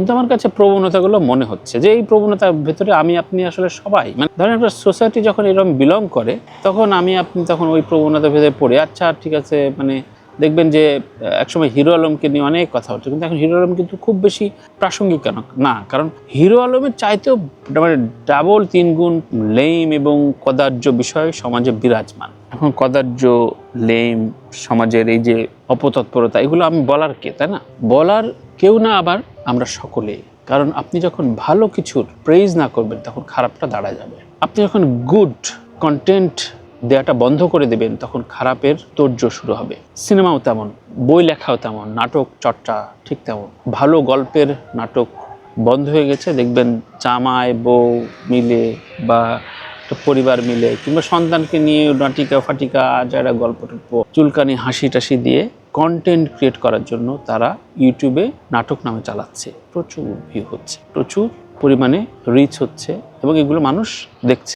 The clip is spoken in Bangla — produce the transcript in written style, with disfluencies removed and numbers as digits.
কিন্তু আমার কাছে প্রবণতাগুলো মনে হচ্ছে যে এই প্রবণতার ভেতরে আমি আপনি আসলে সবাই, মানে ধরেন একটা সোসাইটি যখন এরকম বিলং করে তখন আমি আপনি তখন ওই প্রবণতার ভেতরে পড়ে, আচ্ছা ঠিক আছে, মানে দেখবেন যে একসময় হিরো আলমকে নিয়ে অনেক কথা হচ্ছে, কিন্তু এখন হিরো আলম কিন্তু খুব বেশি প্রাসঙ্গিক কেন না, কারণ হিরো আলমের চাইতেও মানে ডাবল 3 গুণ লেম এবং কদার্য বিষয় সমাজে বিরাজমান। এখন কদার্য, লেম, সমাজের এই যে অপতৎপরতা, এগুলো আমি বলার কে, তাই না? বলার কেউ না, আবার আমরা সকলে। কারণ আপনি যখন ভালো কিছুর প্রেইজ না করবেন তখন খারাপটা দাঁড়া যাবে। আপনি যখন গুড কন্টেন্ট দেওয়াটা বন্ধ করে দেবেন তখন খারাপের তোড়জোড় শুরু হবে। সিনেমাও তেমন, বই লেখাও তেমন, নাটক চর্চা ঠিক তেমন। ভালো গল্পের নাটক বন্ধ হয়ে গেছে, দেখবেন জামাই বউ মিলে বা পরিবার মিলে কিংবা সন্তানকে নিয়ে নাটিকা ফাটিকা যারা গল্প টল্প চুলকানি হাসি টাসি দিয়ে কন্টেন্ট ক্রিয়েট করার জন্য তারা ইউটিউবে নাটক নামে চালাচ্ছে। প্রচুর ভিউ হচ্ছে, প্রচুর পরিমাণে রিচ হচ্ছে এবং এগুলো মানুষ দেখছে।